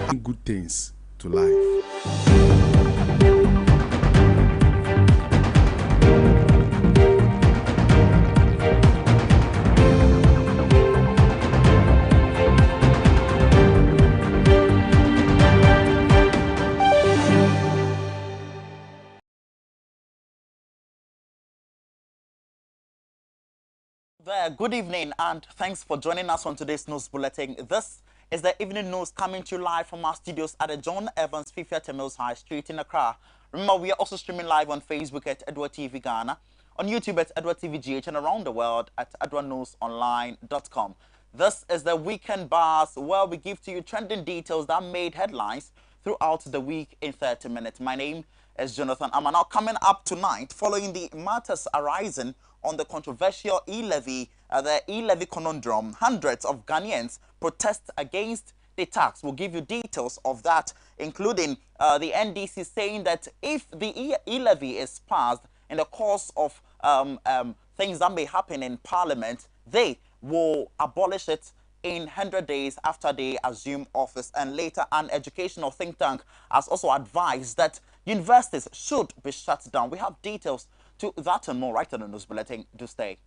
Good things to life. Good evening and thanks for joining us on today's news bulletin. This is the evening news coming to you live from our studios at the John Evans Fifiate Mills High Street in Accra. Remember, we are also streaming live on Facebook at Adoa TV Ghana, on YouTube at Adoa TV GH, and around the world at adoanewsonline.com. This is the Weekend Bars, where we give to you trending details that made headlines throughout the week in 30 minutes. My name is Jonathan Armah. Now, coming up tonight, following the matters arising on the controversial e-levy, the e-levy conundrum, hundreds of Ghanaians protest against the tax. We'll give you details of that, including the NDC saying that if the e-levy is passed in the course of things that may happen in Parliament, they will abolish it in 100 days after they assume office. And later, an educational think tank has also advised that universities should be shut down. We have details to that and more right on the news bulletin. Do stay.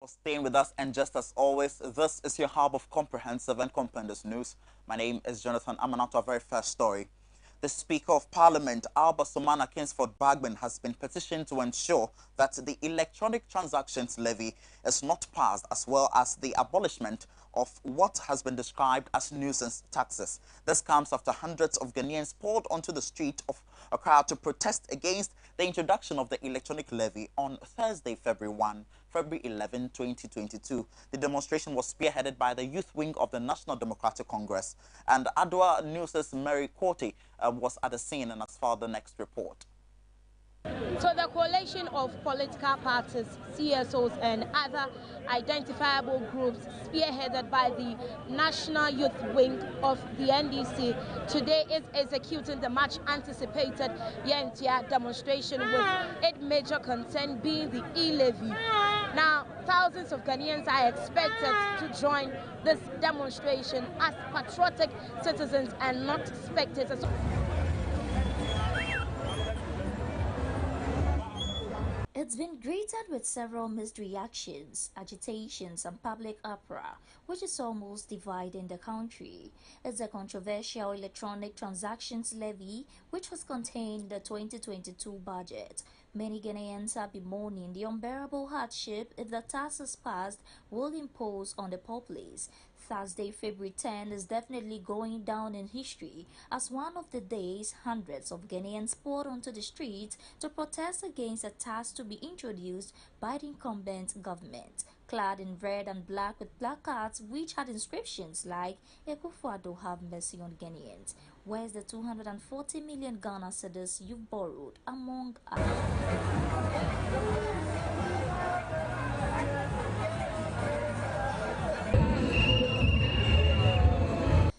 Staying with us, and just as always, this is your hub of comprehensive and compendous news. My name is Jonathan Armah. To our very first story. The Speaker of Parliament, Alba Somana Kingsford Bagman, has been petitioned to ensure that the electronic transactions levy is not passed, as well as the abolishment of what has been described as nuisance taxes. This comes after hundreds of Ghanaians poured onto the street of Accra to protest against the introduction of the electronic levy on Thursday, February 11, 2022. The demonstration was spearheaded by the youth wing of the National Democratic Congress. And Adoa News' Mary Korte was at the scene and has filed the next report. So the coalition of political parties, CSOs and other identifiable groups spearheaded by the National Youth Wing of the NDC today is executing the much anticipated Yentia demonstration, with its major concern being the e-levy. Now, thousands of Ghanaians are expected to join this demonstration as patriotic citizens and not spectators. It's been greeted with several mixed reactions, agitations, and public uproar, which is almost dividing the country. It's a controversial electronic transactions levy, which was contained in the 2022 budget. Many Ghanaians are bemoaning the unbearable hardship if the taxes passed will impose on the populace. Thursday, February 10 is definitely going down in history as one of the days hundreds of Ghanaians poured onto the streets to protest against a tax to be introduced by the incumbent government. Clad in red and black with placards which had inscriptions like "Ekufuado, have mercy on Ghanaians. Where's the 240 million Ghana cedis you've borrowed?" among others.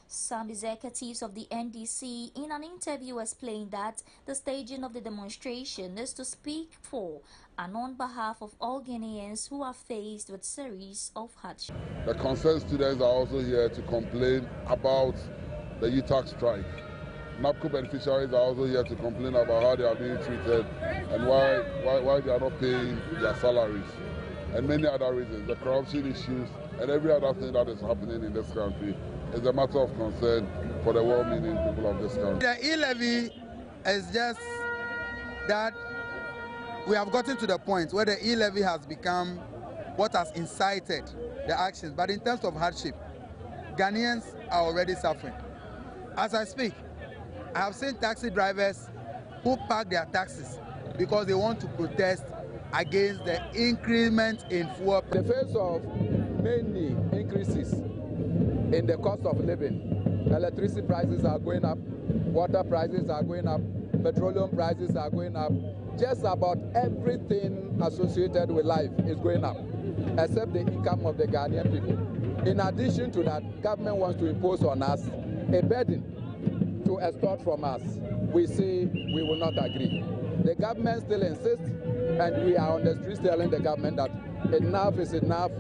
Some executives of the NDC in an interview explained that the staging of the demonstration is to speak for and on behalf of all Ghanaians who are faced with series of hardships. The concerned students are also here to complain about the UTAC strike. NAPCO beneficiaries are also here to complain about how they are being treated and why they are not paying their salaries, and many other reasons. The corruption issues and every other thing that is happening in this country is a matter of concern for the well-meaning people of this country. The e-levy is just that we have gotten to the point where the e-levy has become what has incited the actions. But in terms of hardship, Ghanaians are already suffering. As I speak, I have seen taxi drivers who park their taxis because they want to protest against the increment in fuel. In the face of many increases in the cost of living, electricity prices are going up, water prices are going up, petroleum prices are going up, just about everything associated with life is going up, except the income of the Ghanaian people. In addition to that, government wants to impose on us a burden to extort from us. We say we will not agree. The government still insists, and we are on the streets telling the government that enough is enough,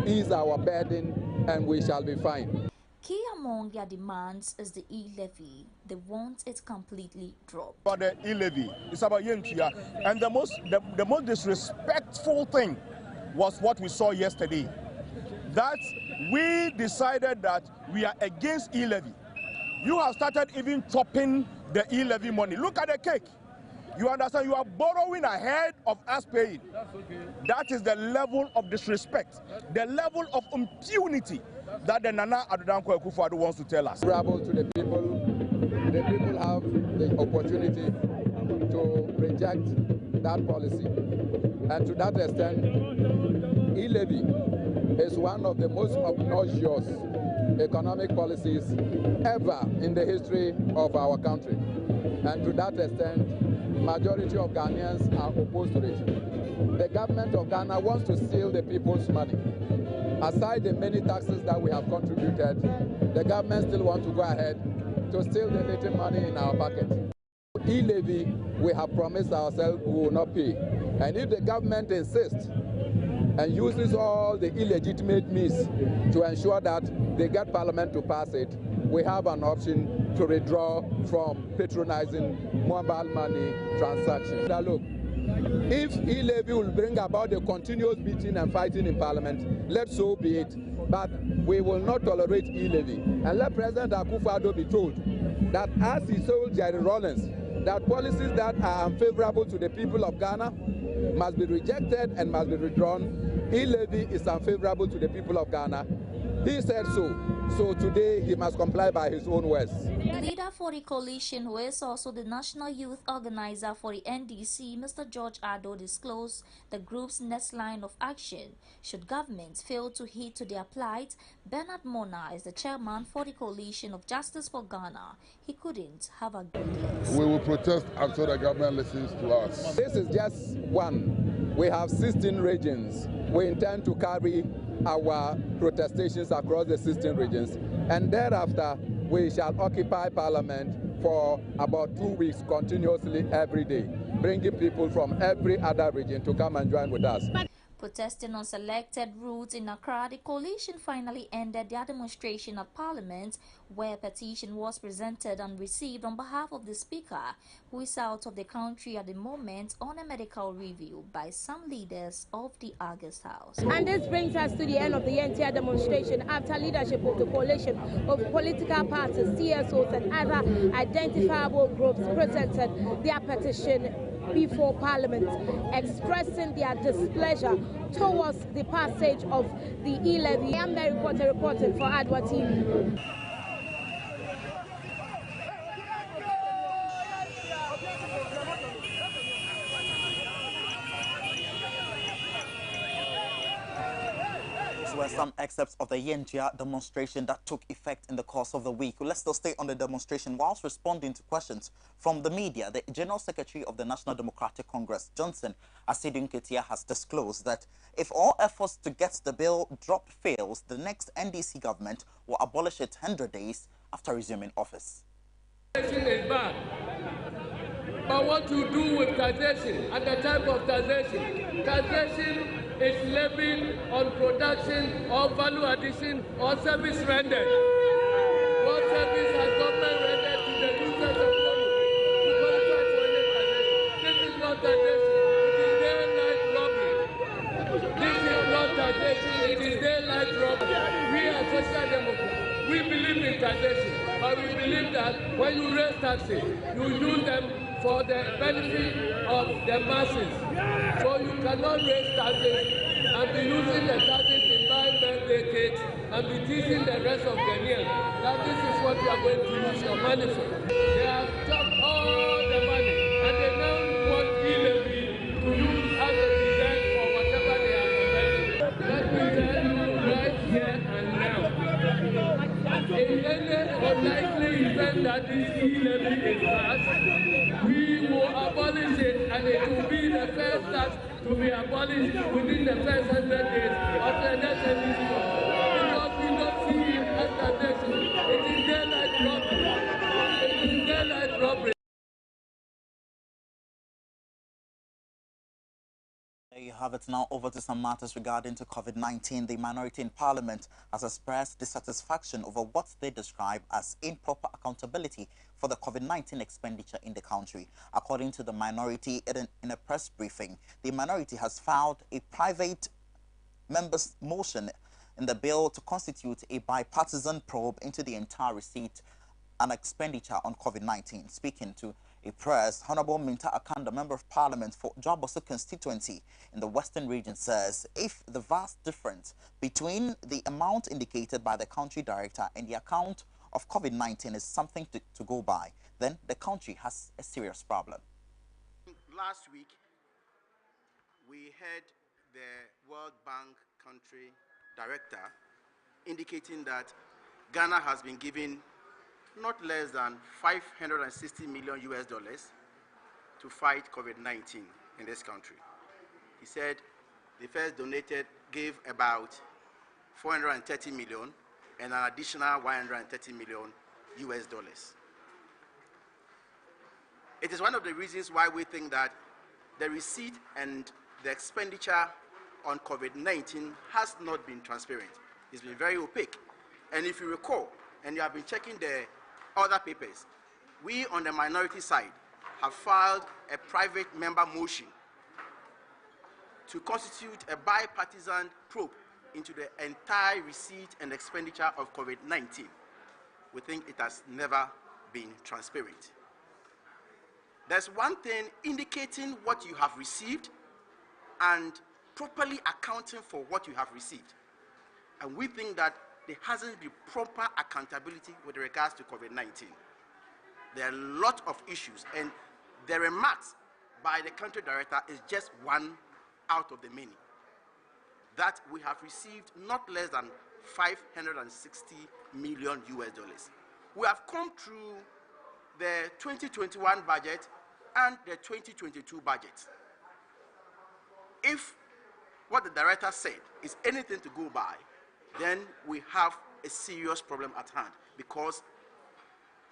ease our burden, and we shall be fine. Key among their demands is the e-levy. They want it completely dropped. About the e-levy, it's about Yentia. And the most disrespectful thing was what we saw yesterday. That we decided that we are against e-levy. You have started even chopping the e-levy money. Look at the cake. You understand? You are borrowing ahead of us paying. That is the level of disrespect, the level of impunity that the Nana Addo Dankwa Akufo-Addo wants to tell us. Favorable to the people have the opportunity to reject that policy. And to that extent, e-levy is one of the most obnoxious economic policies ever in the history of our country. And to that extent, majority of Ghanaians are opposed to it. The government of Ghana wants to steal the people's money. Aside the many taxes that we have contributed, the government still wants to go ahead to steal the little money in our pocket. E-levy, we have promised ourselves we will not pay. And if the government insists and uses all the illegitimate means to ensure that they get Parliament to pass it, we have an option to withdraw from patronizing mobile money transactions. Now look, if e-levy will bring about the continuous beating and fighting in Parliament, let so be it. But we will not tolerate e-levy. And let President Akufo-Addo be told that as he told Jerry Rawlings, that policies that are unfavorable to the people of Ghana must be rejected and must be withdrawn. E-levy is unfavorable to the people of Ghana. He said so. So today he must comply by his own words. The leader for the coalition, who is also the national youth organizer for the NDC, Mr. George Adoa, disclosed the group's next line of action should governments fail to heed to their plight. Bernard Mona is the chairman for the coalition of Justice for Ghana. He couldn't have agreed less. We will protest until the government listens to us. This is just one. We have 16 regions. We intend to carry our protestations across the 16 regions, and thereafter we shall occupy Parliament for about 2 weeks continuously every day, bringing people from every other region to come and join with us. Protesting on selected routes in Accra, the coalition finally ended their demonstration at Parliament, where a petition was presented and received on behalf of the Speaker, who is out of the country at the moment on a medical review by some leaders of the August House. And this brings us to the end of the entire demonstration after leadership of the coalition of political parties, CSOs and other identifiable groups presented their petition before Parliament, expressing their displeasure towards the passage of the e-levy. I am the reporter reporting for Adoa TV. Were some excerpts of the Yentia demonstration that took effect in the course of the week. Let's still stay on the demonstration. Whilst responding to questions from the media, the General Secretary of the National Democratic Congress, Johnson Asiedu Nketia, has disclosed that if all efforts to get the bill dropped fails, the next NDC government will abolish it 100 days after resuming office. Is bad. But what to do with taxation and the type of taxation? Taxation is levied on production or value addition or service rendered. What service has government rendered to the users of money to qualify for any taxation? This is not taxation, it is daylight robbery. This is not taxation, it is daylight robbery. We are social democrats. We believe in taxation, but we believe that when you raise taxes, you use them for the benefit of the masses. So you cannot raise taxes and be using the taxes in buying birthday cakes and be teasing the rest of Ghanaians that this is what you are going to use your money for. They have chopped all the money and they now want e-levy to use as a design for whatever they are investing. Let me tell you right here and now, in any unlikely event that this e-levy is passed, we will abolish it and it will be to be abolished within the first 100 days of the next administration. Because we don't see it as taxation. It is daylight robbery. It is daylight robbery. There you have it. Now over to some matters regarding to COVID-19. The minority in Parliament has expressed dissatisfaction over what they describe as improper accountability for the COVID-19 expenditure in the country. According to the minority, in a press briefing, the minority has filed a private members' motion in the bill to constitute a bipartisan probe into the entire receipt and expenditure on COVID-19. Speaking to a press, Honorable Minta Akanda, Member of Parliament for Dwaboso constituency in the Western region, says if the vast difference between the amount indicated by the country director and the account of COVID-19 is something to go by, then the country has a serious problem. Last week, we heard the World Bank country director indicating that Ghana has been given not less than 560 million US dollars to fight COVID-19 in this country. He said they first gave about 430 million and an additional 130 million US dollars. It is one of the reasons why we think that the receipt and the expenditure on COVID-19 has not been transparent. It's been very opaque. And if you recall, and you have been checking the other papers, we on the minority side have filed a private member motion to constitute a bipartisan probe into the entire receipt and expenditure of COVID-19. We think it has never been transparent. There's one thing indicating what you have received and properly accounting for what you have received. And we think that there hasn't been proper accountability with regards to COVID-19. There are a lot of issues, and the remarks by the country director is just one out of the many. That we have received not less than 560 million US dollars. We have come through the 2021 budget and the 2022 budget. If what the director said is anything to go by, then we have a serious problem at hand, because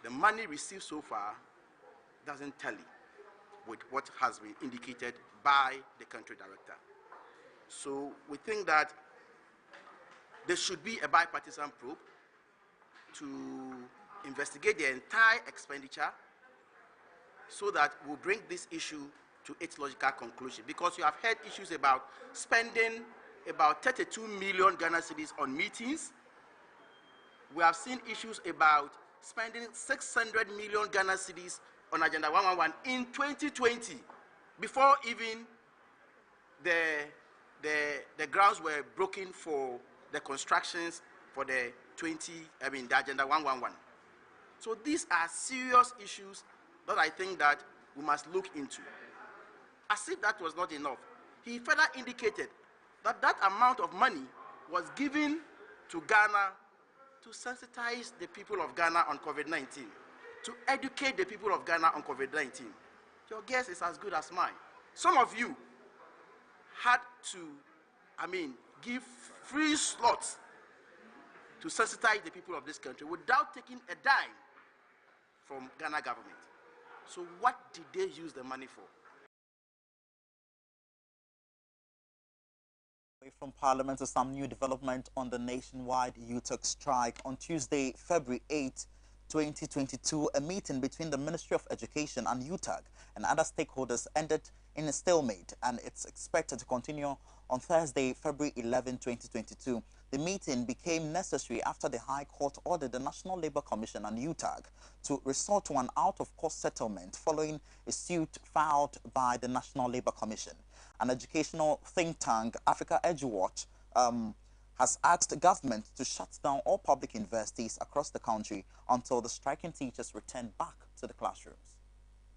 the money received so far doesn't tally with what has been indicated by the country director. So we think that there should be a bipartisan probe to investigate the entire expenditure so that we'll bring this issue to its logical conclusion. Because you have heard issues about spending about 32 million Ghana cedis on meetings. We have seen issues about spending 600 million Ghana cedis on Agenda 111 in 2020, before even the grounds were broken for the constructions for the Agenda 111. So these are serious issues that I think that we must look into. As if that was not enough, he further indicated that that amount of money was given to Ghana to sensitize the people of Ghana on COVID-19, to educate the people of Ghana on COVID-19. Your guess is as good as mine. Some of you had to, give free slots to sensitize the people of this country without taking a dime from Ghana government. So what did they use the money for? From Parliament to some new development on the nationwide UTAG strike. On Tuesday, February 8, 2022, a meeting between the Ministry of Education and UTAG and other stakeholders ended in a stalemate, and it's expected to continue on Thursday, February 11, 2022. The meeting became necessary after the High Court ordered the National Labour Commission and UTAG to resort to an out-of-court settlement following a suit filed by the National Labour Commission. An educational think tank, Africa EduWatch, has asked government to shut down all public universities across the country until the striking teachers return back to the classrooms.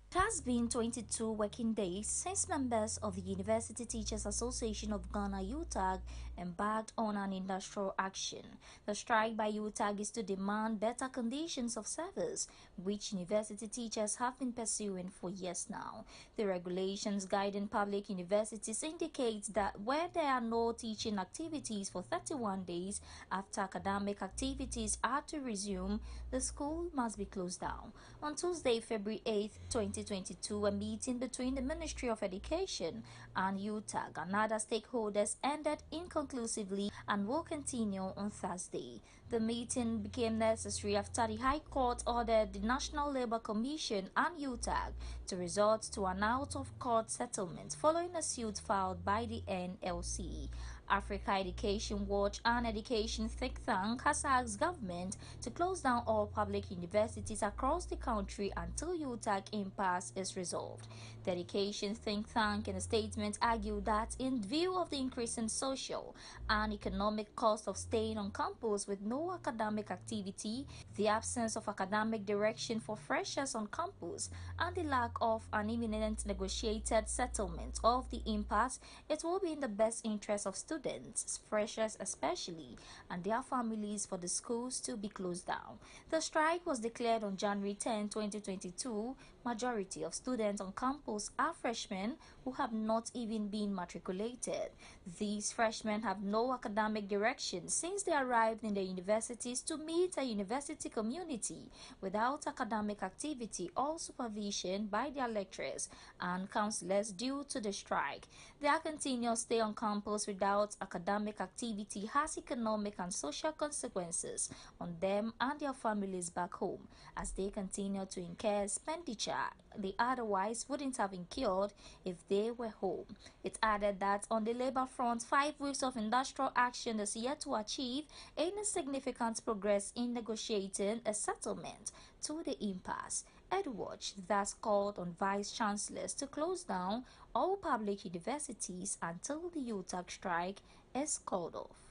It has been 22 working days since members of the University Teachers Association of Ghana UTAG embarked on an industrial action. The strike by UTAG is to demand better conditions of service, which university teachers have been pursuing for years now. The regulations guiding public universities indicate that where there are no teaching activities for 31 days after academic activities are to resume, the school must be closed down. On Tuesday, February 8, 2022, a meeting between the Ministry of Education and UTAG and other stakeholders ended inconclusively and will continue on Thursday. The meeting became necessary after the High Court ordered the National Labour Commission and UTAG to resort to an out-of-court settlement following a suit filed by the NLC. Africa Education Watch, an education think tank, has asked government to close down all public universities across the country until UTAG impasse is resolved. The education think tank in a statement argued that in view of the increasing social and economic cost of staying on campus with no academic activity, the absence of academic direction for freshers on campus, and the lack of an imminent negotiated settlement of the impasse, it will be in the best interest of students, freshers especially, and their families for the schools to be closed down. The strike was declared on January 10, 2022. Majority of students on campus are freshmen who have not even been matriculated. These freshmen have no academic direction since they arrived in the universities to meet a university community without academic activity or supervision by their lecturers and counselors due to the strike. Their continuous stay on campus without academic activity has economic and social consequences on them and their families back home, as they continue to incur expenditure they otherwise wouldn't have incurred if they were home. It added that on the labor front, 5 weeks of industrial action is yet to achieve any significant progress in negotiating a settlement to the impasse. EdWatch thus called on vice chancellors to close down all public universities until the UTAG strike is called off.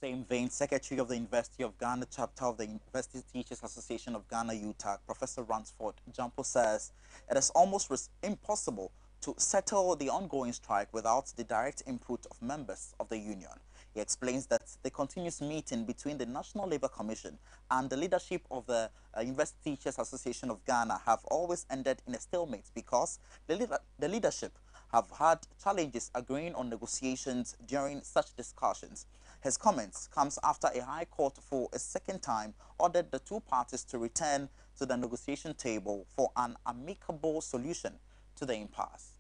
Same vein, Secretary of the University of Ghana, Chapter of the University Teachers Association of Ghana UTAG, Professor Ransford Jampo, says it is almost impossible to settle the ongoing strike without the direct input of members of the union. He explains that the continuous meeting between the National Labour Commission and the leadership of the University Teachers Association of Ghana have always ended in a stalemate because the leadership have had challenges agreeing on negotiations during such discussions. His comments comes after a high court for a second time ordered the two parties to return to the negotiation table for an amicable solution to the impasse.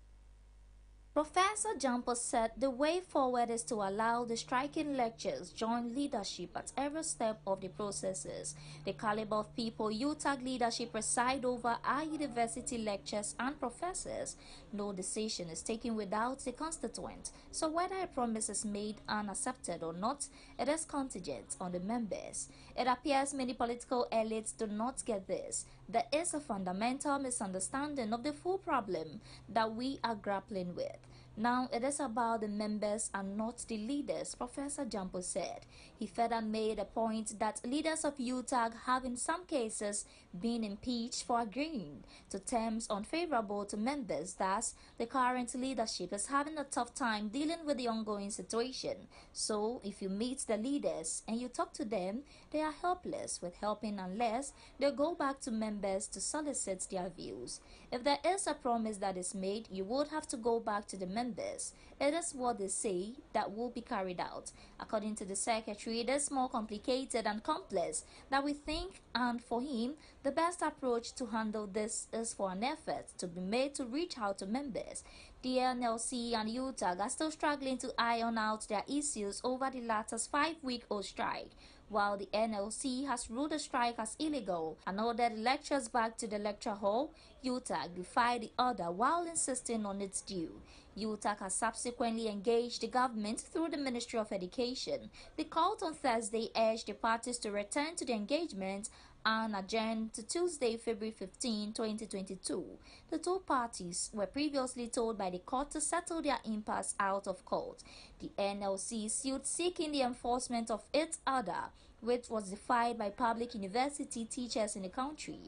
Professor Jampo said the way forward is to allow the striking lecturers join leadership at every step of the processes. The caliber of people UTAG leadership preside over are university lecturers and professors. No decision is taken without the constituent, so whether a promise is made and accepted or not, it is contingent on the members. It appears many political elites do not get this. There is a fundamental misunderstanding of the full problem that we are grappling with. Now it is about the members and not the leaders, Professor Jampo said. He further made a point that leaders of UTAG have in some cases been impeached for agreeing to terms unfavorable to members. Thus, the current leadership is having a tough time dealing with the ongoing situation. So, if you meet the leaders and you talk to them, they are helpless with helping unless they go back to members to solicit their views. If there is a promise that is made, you would have to go back to the members. It is what they say that will be carried out. According to the secretary, it is more complicated and complex than we think, and for him, the best approach to handle this is for an effort to be made to reach out to members. The NLC and UTAG are still struggling to iron out their issues over the latter's 5-week-old strike. While the NLC has ruled the strike as illegal and ordered lecturers back to the lecture hall, UTAG defied the order while insisting on its due. UTAG has subsequently engaged the government through the Ministry of Education. The court on Thursday urged the parties to return to the engagement and adjourned to Tuesday, February 15, 2022. The two parties were previously told by the court to settle their impasse out of court. The NLC sued seeking the enforcement of its order, which was defied by public university teachers in the country.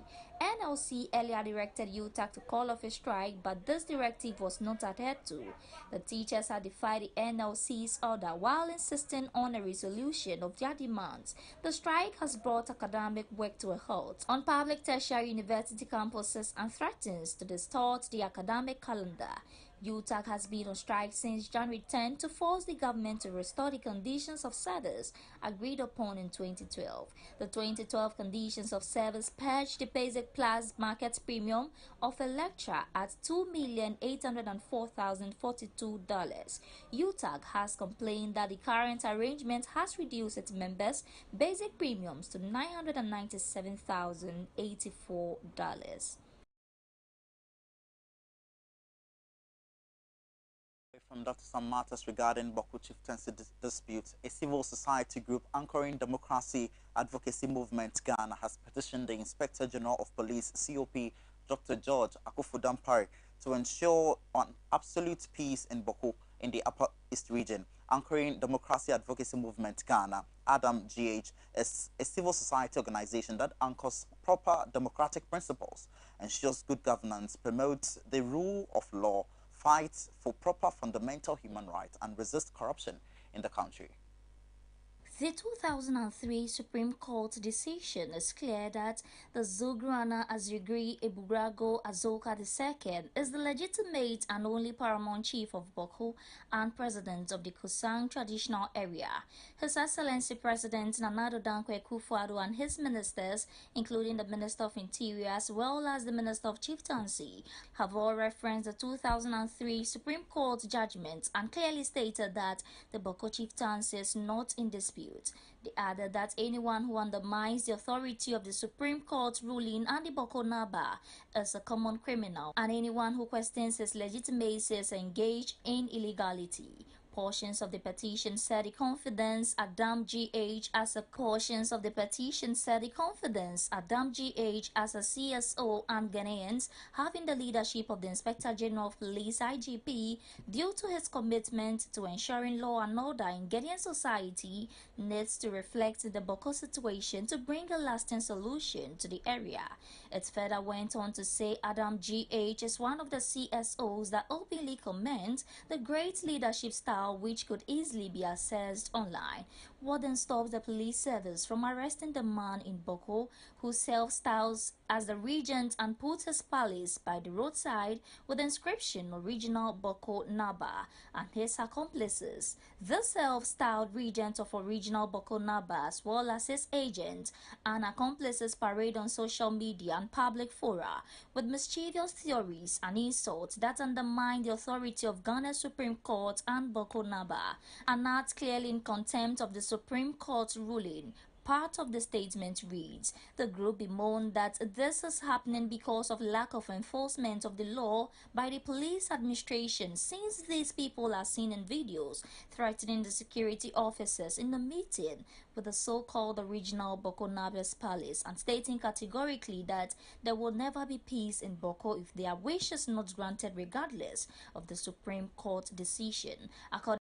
NLC earlier directed UTAG to call off a strike, but this directive was not adhered to. The teachers had defied the NLC's order while insisting on a resolution of their demands. The strike has brought academic work to a halt on public tertiary university campuses and threatens to distort the academic calendar. UTAG has been on strike since January 10 to force the government to restore the conditions of service agreed upon in 2012. The 2012 conditions of service purged the basic plus market premium of a lecturer at $2,804,042. UTAG has complained that the current arrangement has reduced its members' basic premiums to $997,084. From Dr. Some matters regarding Boko chieftaincy dispute, a civil society group anchoring democracy advocacy movement Ghana has petitioned the Inspector General of Police (COP) Dr. George Akufu-Dampare to ensure an absolute peace in Boko in the Upper East region. Anchoring democracy advocacy movement Ghana (ADAM GH) is a civil society organization that anchors proper democratic principles, ensures good governance, promotes the rule of law, fights for proper fundamental human rights, and resist corruption in the country. The 2003 Supreme Court decision is clear that the Zograna Azugri Ebugrago Azoka II is the legitimate and only paramount chief of Boko and president of the Kusang traditional area. His Excellency President Nana Addo Dankwa Akufo-Addo and his ministers, including the Minister of Interior as well as the Minister of Chieftaincy, have all referenced the 2003 Supreme Court judgment and clearly stated that the Boko chieftaincy is not in dispute. They added that anyone who undermines the authority of the Supreme Court ruling and the Boko Naba is a common criminal, and anyone who questions his legitimacy is engaged in illegality. Portions of the petition said the confidence Adam GH as a CSO and Ghanaians having the leadership of the Inspector General of Police (IGP) due to his commitment to ensuring law and order in Ghanaian society needs to reflect the Boko situation to bring a lasting solution to the area. It further went on to say Adam GH is one of the CSOs that openly commend the great leadership style which could easily be accessed online. What then stops the police service from arresting the man in Boko who self-styles as the regent and puts his palace by the roadside with the inscription Original Boko Naba and his accomplices? The self-styled regent of Original Boko Naba as well as his agents and accomplices parade on social media and public fora with mischievous theories and insults that undermine the authority of Ghana's Supreme Court and Boko Naba, and not clearly in contempt of the Supreme Court ruling. Part of the statement reads, the group bemoaned that this is happening because of lack of enforcement of the law by the police administration, since these people are seen in videos threatening the security officers in the meeting with the so-called Original Boko Naba's palace, and stating categorically that there will never be peace in Boko if their wish is not granted regardless of the Supreme Court decision. According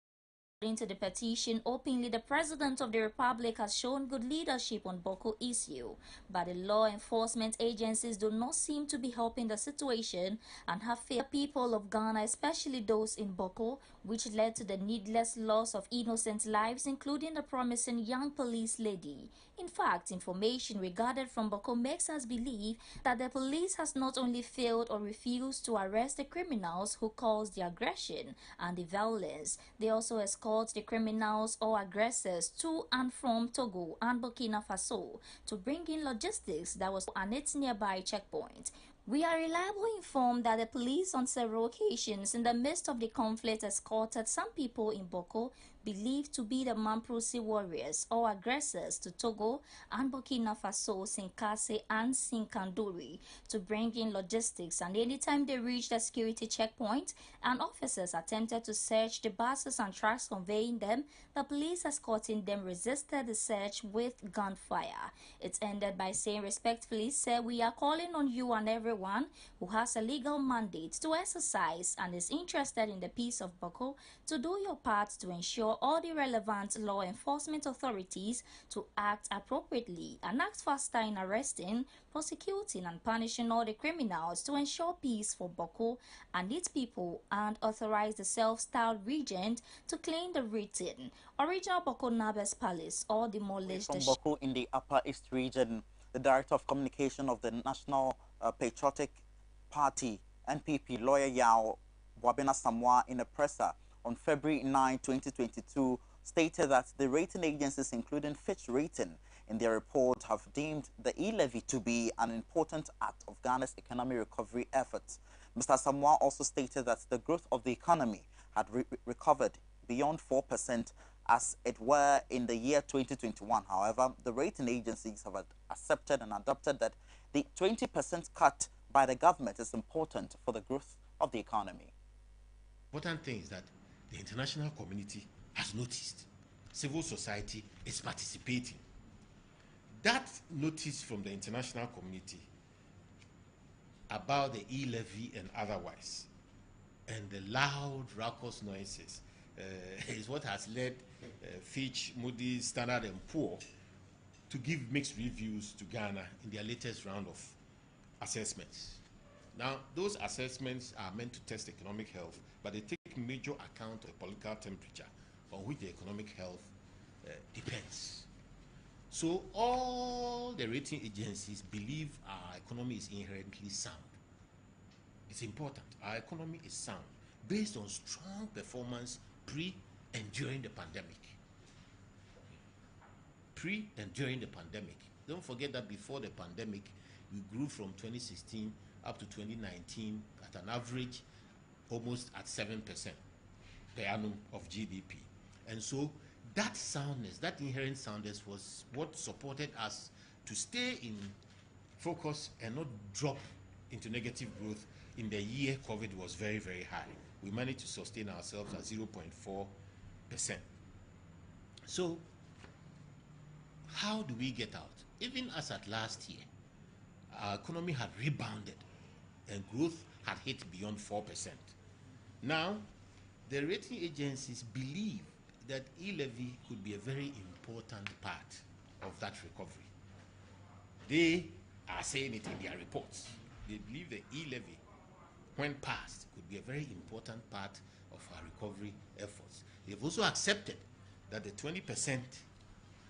to the petition, openly the President of the Republic has shown good leadership on Boko issue, but the law enforcement agencies do not seem to be helping the situation and have failed the people of Ghana, especially those in Boko, which led to the needless loss of innocent lives, including the promising young police lady. In fact, information we gathered from Boko makes us believe that the police has not only failed or refused to arrest the criminals who caused the aggression and the violence, they also escort the criminals or aggressors to and from Togo and Burkina Faso to bring in logistics that was on its nearby checkpoint. We are reliably informed that the police on several occasions in the midst of the conflict escorted some people in Boko believed to be the Mamprosi warriors or aggressors to Togo and Burkina Faso, Sinkase and Sinkanduri to bring in logistics, and anytime they reached the security checkpoint and officers attempted to search the buses and trucks conveying them, the police escorting them resisted the search with gunfire. It ended by saying respectfully, "Sir, we are calling on you and everyone who has a legal mandate to exercise and is interested in the peace of Boko to do your part to ensure implore all the relevant law enforcement authorities to act appropriately and act faster in arresting, prosecuting and punishing all the criminals to ensure peace for Boko and its people, and authorize the self-styled regent to claim the written original Boko Nabes Palace or demolish From the Boko in the Upper East region, the Director of Communication of the National Patriotic Party, NPP, lawyer Yao Wabena Samoa, in a presser on February 9, 2022, stated that the rating agencies, including Fitch Rating, in their report have deemed the e-levy to be an important act of Ghana's economic recovery efforts. Mr. Samoa also stated that the growth of the economy had recovered beyond 4% as it were in the year 2021. However, the rating agencies have accepted and adopted that the 20% cut by the government is important for the growth of the economy. Important thing is that the international community has noticed. Civil society is participating. That notice from the international community about the e-levy and otherwise, and the loud, raucous noises, is what has led Fitch, Moody's, Standard & Poor to give mixed reviews to Ghana in their latest round of assessments. Now, those assessments are meant to test economic health, but they take major account of political temperature on which the economic health depends. So all the rating agencies believe our economy is inherently sound. It's important. Our economy is sound based on strong performance pre and during the pandemic. Pre and during the pandemic. Don't forget that before the pandemic, we grew from 2016 up to 2019 at an average almost at 7% per annum of GDP. And so that soundness, that inherent soundness was what supported us to stay in focus and not drop into negative growth in the year COVID was very, very high. We managed to sustain ourselves at 0.4%. So how do we get out? Even as at last year, our economy had rebounded and growth had hit beyond 4%. Now, the rating agencies believe that e-levy could be a very important part of that recovery. They are saying it in their reports. They believe the e-levy, when passed, could be a very important part of our recovery efforts. They've also accepted that the 20%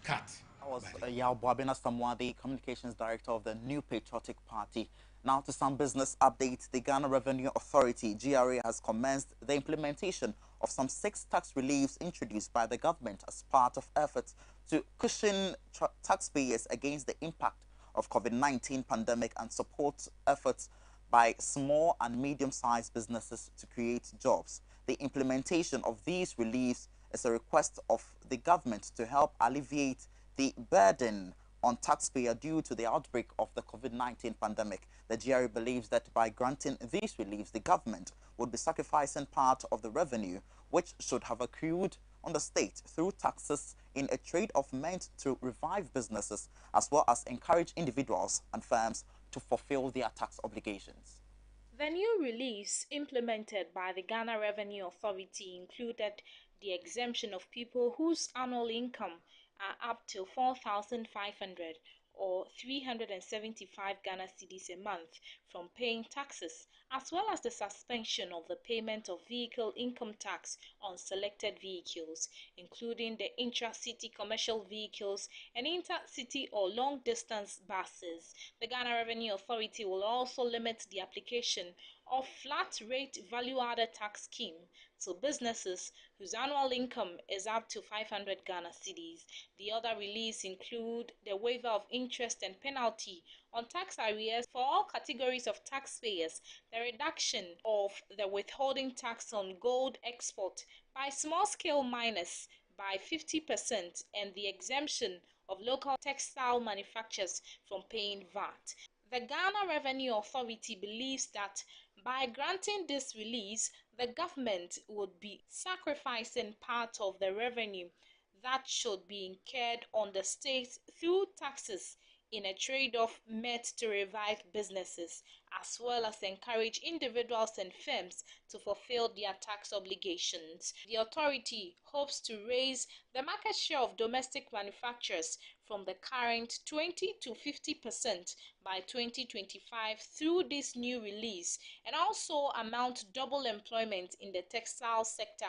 cut. That was Yao Boabena Samoa, the Communications Director of the New Patriotic Party. Now to some business updates. The Ghana Revenue Authority, GRA, has commenced the implementation of some 6 tax reliefs introduced by the government as part of efforts to cushion taxpayers against the impact of COVID-19 pandemic and support efforts by small and medium-sized businesses to create jobs. The implementation of these reliefs is a request of the government to help alleviate the burden on taxpayer due to the outbreak of the COVID-19 pandemic. The GRA believes that by granting these reliefs, the government would be sacrificing part of the revenue which should have accrued on the state through taxes in a trade-off meant to revive businesses as well as encourage individuals and firms to fulfill their tax obligations. The new reliefs implemented by the Ghana Revenue Authority included the exemption of people whose annual income are up to 4,500 or 375 Ghana cedis a month from paying taxes, as well as the suspension of the payment of vehicle income tax on selected vehicles, including the intra-city commercial vehicles and intercity or long-distance buses. The Ghana Revenue Authority will also limit the application of flat-rate value-added tax scheme to businesses whose annual income is up to 500 Ghana cedis. The other reliefs include the waiver of interest and penalty on tax arrears for all categories of taxpayers, the reduction of the withholding tax on gold export by small-scale miners by 50%, and the exemption of local textile manufacturers from paying VAT. The Ghana Revenue Authority believes that by granting this release, the government would be sacrificing part of the revenue that should be incurred on the state through taxes in a trade-off meant to revive businesses as well as encourage individuals and firms to fulfill their tax obligations. The authority hopes to raise the market share of domestic manufacturers from the current 20 to 50% by 2025 through this new release, and also amount double employment in the textile sector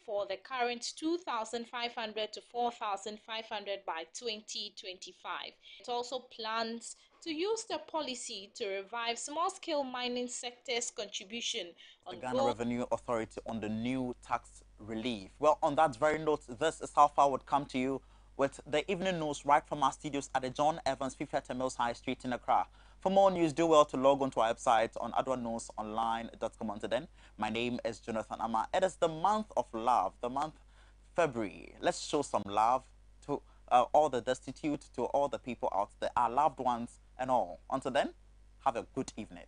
for the current 2,500 to 4,500 by 2025. It also plans to use the policy to revive small-scale mining sector's contribution on the Ghana Revenue Authority on the new tax relief. Well, on that very note, this is how far would come to you with the evening news right from our studios at the John Evans 50th Mills High Street in Accra. For more news, do well to log on to our website on adoanewsonline.com. Until then, my name is Jonathan Armah. It is the month of love, the month February. Let's show some love to all the destitute, to all the people out there, our loved ones and all. Until then, have a good evening.